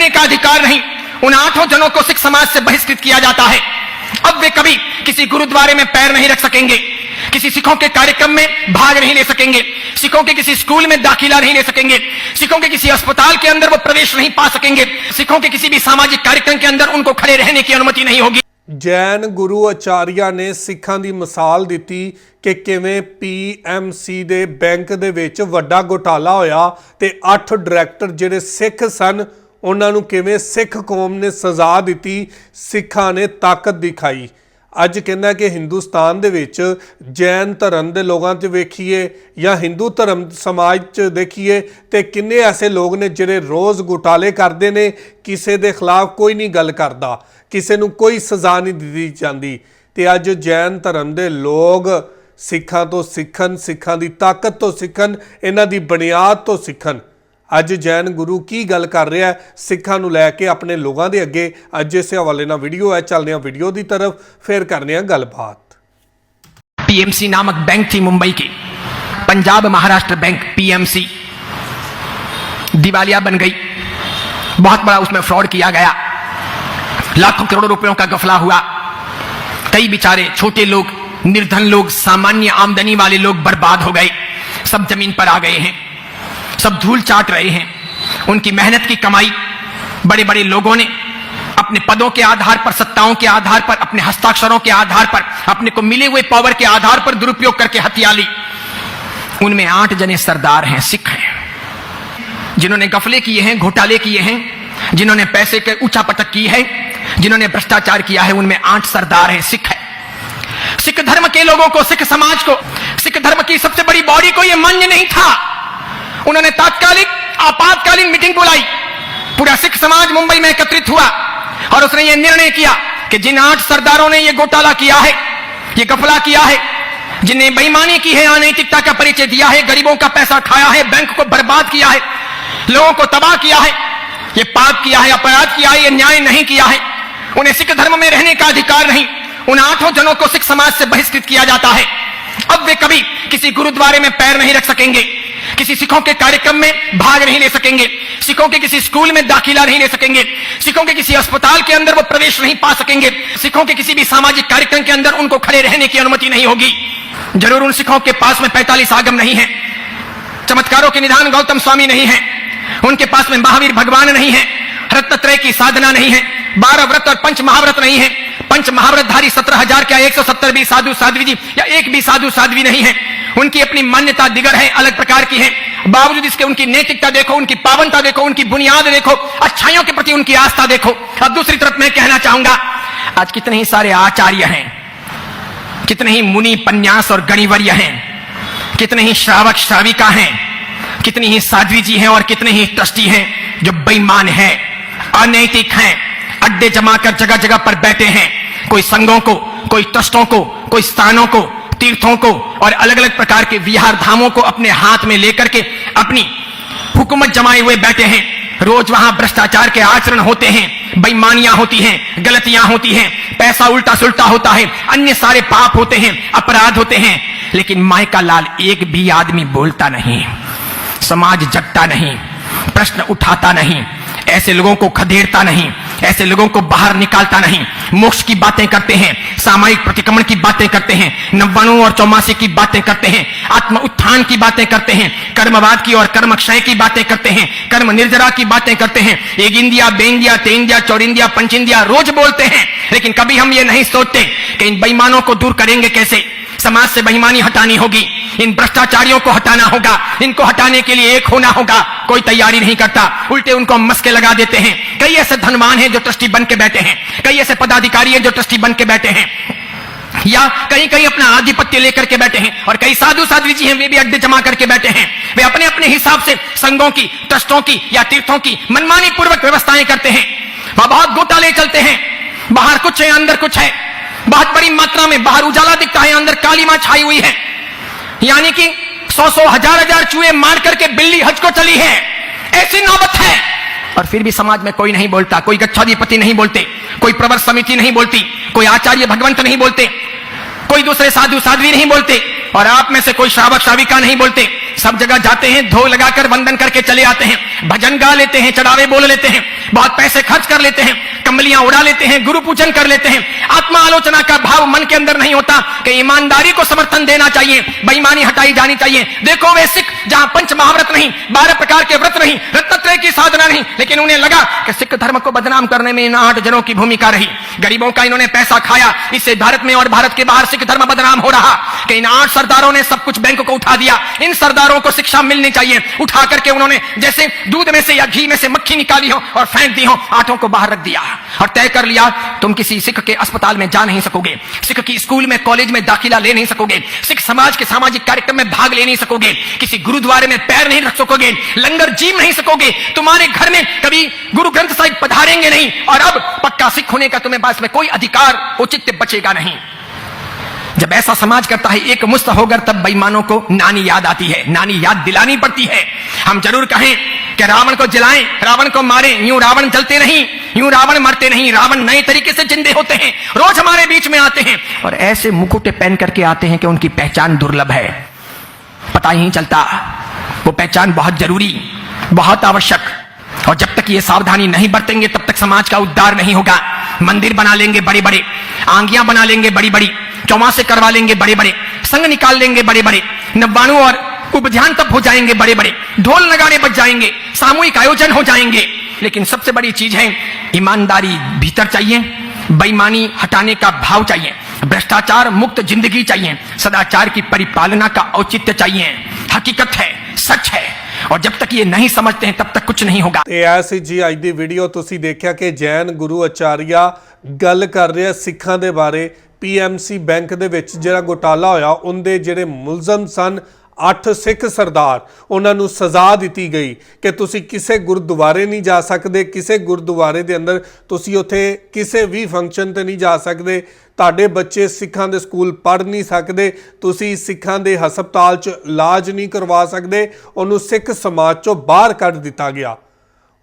रहने का अधिकार नहीं। उन 8 जनों को सिख समाज से बहिष्कृत किया जाता है। अब वे कभी किसी गुरुद्वारे में पैर नहीं रख सकेंगे, किसी सिखों के कार्यक्रम में भाग नहीं ले सकेंगे, सिखों के किसी स्कूल में दाखिला नहीं ले सकेंगे, सिखों के किसी अस्पताल के अंदर वो प्रवेश नहीं पा सकेंगे, सिखों के किसी भी सामाजिक कार्यक्रम के अंदर उनको खड़े रहने की अनुमति नहीं होगी। जैन गुरु आचार्य ने सिखां दी मिसाल दी कि किवें PMC दे बैंक दे विच वड्डा घोटाला होया ते 8 डायरैक्टर जिहड़े सिख सन उन्हां नूं किवें सिख कौम ने सज़ा दी, सिखां ने ताकत दिखाई। अज कहना कि हिंदुस्तान दे विच जैन धर्म के लोगों च वेखीए या हिंदू धर्म समाज च देखीए तो किन्ने ऐसे लोग ने जिहड़े रोज़ घोटाले करते हैं, किसी के खिलाफ कोई नहीं गल करता, किसी नूं कोई सज़ा नहीं दी जाती। तो अज जैन धर्म के लोग सिखां तो सीखन, सिखां की ताकत तो सीखन, इन्हां दी बुनियाद तो सीखन। अज जैन गुरु की गल कर रहा है सिखां नूं लैके अपने लोगों के अगे। अज इस हवाले नाल वीडियो है, चलने वीडियो की तरफ, फिर करने गलबात। PMC नामक बैंक थी मुंबई की, पंजाब महाराष्ट्र बैंक PMC, दिवालिया बन गई। बहुत बड़ा उसमें फ्रॉड किया गया, लाखों करोड़ों रुपयों का गफला हुआ। कई बेचारे छोटे लोग, निर्धन लोग, सामान्य आमदनी वाले लोग बर्बाद हो गए, सब जमीन पर आ गए हैं, सब धूल चाट रहे हैं। उनकी मेहनत की कमाई बड़े बड़े लोगों ने अपने पदों के आधार पर, सत्ताओं के आधार पर, अपने हस्ताक्षरों के आधार पर, अपने को मिले हुए पावर के आधार पर दुरुपयोग करके हथिया ली। उनमें 8 जने सरदार हैं, सिख हैं, जिन्होंने गफले किए हैं, घोटाले किए हैं, जिन्होंने पैसे के ऊंचा पटक की है, जिन्होंने भ्रष्टाचार किया है। उनमें 8 सरदार हैं, सिख है। सिख धर्म के लोगों को, सिख समाज को, सिख धर्म की सबसे बड़ी बॉडी को यह मान्य नहीं था। उन्होंने तात्कालिक आपातकालीन मीटिंग बुलाई, पूरा सिख समाज मुंबई में एकत्रित हुआ और उसने यह निर्णय किया कि जिन 8 सरदारों ने यह घोटाला किया है, यह गफला किया है, जिन्हें बेईमानी की है, अनैतिकता का परिचय दिया है, गरीबों का पैसा खाया है, बैंक को बर्बाद किया है, लोगों को तबाह किया है, यह पाप किया है, अपराध किया है, यह न्याय नहीं किया है, उन्हें सिख धर्म में रहने का अधिकार नहीं। उन 8 जनों को सिख समाज से बहिष्कृत किया जाता है। अब वे कभी किसी गुरुद्वारे में पैर नहीं रख सकेंगे, किसी सिखों के कार्यक्रम में भाग नहीं ले सकेंगे, सिखों के किसी स्कूल में दाखिला नहीं ले सकेंगे, सिखों के किसी अस्पताल के अंदर वो प्रवेश नहीं पा सकेंगे, सिखों के किसी भी सामाजिक कार्यक्रम के अंदर उनको खड़े रहने की अनुमति नहीं होगी। जरूर उन सिखों के पास में 45 आगम नहीं है, चमत्कारों के निधान गौतम स्वामी नहीं है, उनके पास में महावीर भगवान नहीं है, रत्नत्रय की साधना नहीं है, 12 व्रत और 5 महाव्रत नहीं है, 5 महाव्रतधारी 17,000 क्या 170 भी साधु साध्वी जी या एक भी साधु साध्वी नहीं है। उनकी अपनी मान्यता दिगर है, अलग प्रकार की है। बावजूद इसके उनकी नैतिकता देखो, उनकी पावनता देखो, उनकी बुनियाद देखो, अच्छाइयों के प्रति उनकी आस्था देखो। अब दूसरी तरफ मैं कहना चाहूंगा, आज कितने ही सारे आचार्य हैं, कितने ही मुनि, पन्यास और गणिवर्य हैं, कितने ही श्रावक श्राविका हैं, कितनी ही साध्वी जी हैं और कितने ही ट्रस्टी हैं जो बेईमान हैं, अनैतिक हैं, अड्डे जमाकर जगह जगह पर बैठे हैं, कोई संघों को, कोई ट्रस्टों को, कोई स्थानों को, तीर्थों को और अलग अलग प्रकार के विहार धामों को अपने हाथ में लेकर के अपनी हुकूमत जमाए हुए बैठे हैं। रोज वहां भ्रष्टाचार के आचरण होते हैं, बेईमानियां होती हैं, गलतियां होती हैं, पैसा उल्टा सुल्टा होता है, अन्य सारे पाप होते हैं, अपराध होते हैं, लेकिन माई का लाल एक भी आदमी बोलता नहीं, समाज जगता नहीं, प्रश्न उठाता नहीं, ऐसे लोगों को खदेड़ता नहीं, ऐसे लोगों को बाहर निकालता नहीं। मोक्ष की बातें करते हैं, सामायिक प्रतिक्रमण की बातें करते हैं, 99 और 84 की बातें करते हैं, आत्म उत्थान की बातें करते हैं, कर्मवाद की और कर्मक्षय की बातें करते हैं, कर्म निर्जरा की बातें करते हैं, एक इंदिया, बेंदिया, तेंदिया, चौरिंदिया, पंचिंदिया रोज बोलते हैं। लेकिन कभी हम ये नहीं सोचते कि इन बेईमानों को दूर करेंगे कैसे, समाज से बेईमानी हटानी होगी, इन भ्रष्टाचारियों को हटाना होगा, इनको हटाने के लिए एक होना होगा। कोई तैयारी नहीं करता, उल्टे उनको मस्के लगा देते हैं। कई ऐसे धनवान हैं जो ट्रस्टी बन के बैठे हैं, कई ऐसे पदाधिकारी हैं जो ट्रस्टी बन के बैठे हैं, या कहीं कहीं अपना आधिपत्य लेकर के बैठे हैं, और कई साधु साध्वी जी हैं वे भी अड्डे जमा करके बैठे हैं। वे अपने अपने हिसाब से संघों की, ट्रस्टों की या तीर्थों की मनमानी पूर्वक व्यवस्थाएं करते हैं। वहां बहुत घोटाले चलते हैं, बाहर कुछ है अंदर कुछ है, बहुत बड़ी मात्रा में बाहर उजाला दिखता है, अंदर काली मां छाई हुई है। यानी कि 100 हजार चूहे मार करके बिल्ली हज को चली है, ऐसी नौबत है। और फिर भी समाज में कोई नहीं बोलता, कोई गच्छाधिपति नहीं बोलते, कोई प्रवर समिति नहीं बोलती, कोई आचार्य भगवंत नहीं बोलते, कोई दूसरे साधु साध्वी नहीं बोलते, और आप में से कोई श्रावक श्राविका नहीं बोलते। सब जगह जाते हैं, धो लगाकर वंदन करके चले आते हैं, भजन गा लेते हैं, चढ़ावे बोल लेते हैं, बहुत पैसे खर्च कर लेते हैं, कमलियां उड़ा लेते हैं, गुरु पूजन कर लेते हैं, आत्मा आलोचना का भाव मन के अंदर नहीं होता कि ईमानदारी को समर्थन देना चाहिए, बेईमानी हटाई जानी चाहिए। देखो वे सिख जहां पंच महाव्रत नहीं, 12 प्रकार के व्रत नहीं, रत्नत्रय की साधना नहीं, लेकिन उन्हें लगा कि सिख धर्म को बदनाम करने में इन 8 जनों की भूमिका रही। गरीबों का इन्होंने पैसा खाया, इससे भारत में और भारत के बाहर सिख धर्म बदनाम हो रहा कि इन 8 सरदारों ने सब कुछ बैंक को उठा दिया। इन सरदारों को शिक्षा मिलनी चाहिए। उठा करके उन्होंने जैसे दूध में से या घी में से मक्खी निकाली हो और फेंक दी हो, 8 को बाहर रख दिया और तय कर लिया तुम किसी सिख के अस्पताल में जा नहीं सकोगे, सिख की स्कूल में कॉलेज में दाखिला ले नहीं सकोगे, सिख समाज के सामाजिक कार्यक्रम में भाग ले नहीं सकोगे, किसी गुरुद्वारे में पैर नहीं रख सकोगे, लंगर जीम नहीं सकोगे, तुम्हारे घर में कभी गुरु ग्रंथ साहिब पधारेंगे नहीं, और अब पक्का सिख होने का तुम्हें पास में कोई अधिकार औचित्य बचेगा नहीं। जब ऐसा समाज करता है एक मुस्त होकर, तब बेईमानों को नानी याद आती है, नानी याद दिलानी पड़ती है। हम जरूर कहें कि रावण को जलाएं, रावण को मारें, यूं रावण जलते नहीं, यूं रावण मरते नहीं, रावण नए तरीके से जिंदे होते हैं, रोज हमारे बीच में आते हैं और ऐसे मुकुटे पहन करके आते हैं कि उनकी पहचान दुर्लभ है, पता ही नहीं चलता। वो पहचान बहुत जरूरी, बहुत आवश्यक, और जब तक ये सावधानी नहीं बरतेंगे तब तक समाज का उद्धार नहीं होगा। मंदिर बना लेंगे बड़े बड़े, आंगियां बना लेंगे बड़ी बड़ी, चौमासे करवा लेंगे बड़े बड़े, संग निकाल लेंगे बड़े बड़े, नव्वाणु और उपध्यान तब हो जाएंगे बड़े बड़े, ढोल नगाड़े बज जाएंगे, सामूहिक आयोजन हो जाएंगे, लेकिन सबसे बड़ी चीज है ईमानदारी भीतर चाहिए, बेईमानी हटाने का भाव चाहिए, भ्रष्टाचार मुक्त जिंदगी चाहिए, सदाचार की परिपालना का औचित्य चाहिए। हकीकत है, सच है, और जब तक ये नहीं समझते हैं तब तक कुछ नहीं होगा। ਤੇ ਐਸੀ ਜੀ ਅੱਜ ਦੀ ਵੀਡੀਓ ਤੁਸੀਂ ਦੇਖਿਆ ਕਿ ਜੈਨ ਗੁਰੂ ਆਚਾਰੀਆ ਗੱਲ ਕਰ ਰਿਹਾ ਸਿੱਖਾਂ ਦੇ ਬਾਰੇ। ਪੀਐਮਸੀ ਬੈਂਕ ਦੇ ਵਿੱਚ ਜਿਹੜਾ ਘੁਟਾਲਾ ਹੋਇਆ, ਉਹਦੇ ਜਿਹੜੇ ਮੁਲਜ਼ਮ ਸਨ 8 ਸਿੱਖ ਸਰਦਾਰ, ਉਹਨਾਂ ਨੂੰ ਸਜ਼ਾ ਦਿੱਤੀ ਗਈ ਕਿ ਤੁਸੀਂ ਕਿਸੇ ਗੁਰਦੁਆਰੇ ਨਹੀਂ ਜਾ ਸਕਦੇ, ਕਿਸੇ ਗੁਰਦੁਆਰੇ ਦੇ ਅੰਦਰ ਤੁਸੀਂ ਉੱਥੇ ਕਿਸੇ ਵੀ ਫੰਕਸ਼ਨ ਤੇ ਨਹੀਂ ਜਾ ਸਕਦੇ, ਤੁਹਾਡੇ ਬੱਚੇ ਸਿੱਖਾਂ ਦੇ ਸਕੂਲ ਪੜ੍ਹ ਨਹੀਂ ਸਕਦੇ, ਤੁਸੀਂ ਸਿੱਖਾਂ ਦੇ ਹਸਪਤਾਲ 'ਚ ਇਲਾਜ ਨਹੀਂ ਕਰਵਾ ਸਕਦੇ, ਉਹਨੂੰ ਸਿੱਖ ਸਮਾਜ 'ਚੋਂ ਬਾਹਰ ਕੱਢ ਦਿੱਤਾ ਗਿਆ।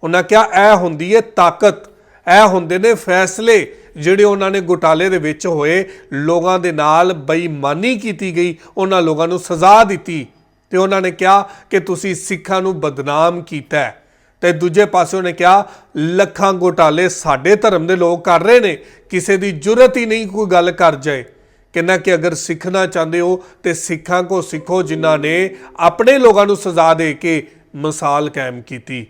ਉਹਨਾਂ ਕਿਹਾ ਇਹ ਹੁੰਦੀ ਹੈ ਤਾਕਤ, ਇਹ ਹੁੰਦੇ ਨੇ ਫੈਸਲੇ ਜਿਹੜੇ ਉਹਨਾਂ ਨੇ ਘੁਟਾਲੇ ਦੇ ਵਿੱਚ ਹੋਏ, ਲੋਕਾਂ ਦੇ ਨਾਲ ਬੇਈਮਾਨੀ ਕੀਤੀ ਗਈ, ਉਹਨਾਂ ਲੋਕਾਂ ਨੂੰ ਸਜ਼ਾ ਦਿੱਤੀ ਤੇ ਉਹਨਾਂ ਨੇ ਕਿਹਾ ਕਿ ਤੁਸੀਂ ਸਿੱਖਾਂ ਨੂੰ ਬਦਨਾਮ ਕੀਤਾ ਹੈ। ਤੇ ਦੂਜੇ ਪਾਸੇ ਉਹਨੇ ਕਿਹਾ ਲੱਖਾਂ ਘੁਟਾਲੇ ਸਾਡੇ ਧਰਮ ਦੇ ਲੋਕ ਕਰ ਰਹੇ ਨੇ, ਕਿਸੇ ਦੀ ਜੁਰਤ ਹੀ ਨਹੀਂ ਕੋਈ ਗੱਲ ਕਰ ਜਾਏ। ਕਹਿੰਦਾ ਕਿ ਅਗਰ ਸਿੱਖਣਾ ਚਾਹੁੰਦੇ ਹੋ ਤੇ ਸਿੱਖਾਂ ਕੋ ਸਿੱਖੋ ਜਿਨ੍ਹਾਂ ਨੇ ਆਪਣੇ ਲੋਕਾਂ ਨੂੰ ਸਜ਼ਾ ਦੇ ਕੇ ਮਿਸਾਲ ਕਾਇਮ ਕੀਤੀ।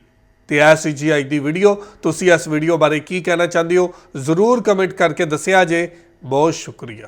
ਤੇ ਐਸੀ ਜੀ ਅੱਜ ਦੀ ਵੀਡੀਓ, ਤੁਸੀਂ ਇਸ ਵੀਡੀਓ ਬਾਰੇ ਕੀ ਕਹਿਣਾ ਚਾਹੁੰਦੇ ਹੋ ਜ਼ਰੂਰ ਕਮੈਂਟ ਕਰਕੇ ਦੱਸਿਆ ਜੇ। ਬਹੁਤ ਸ਼ੁਕਰੀਆ।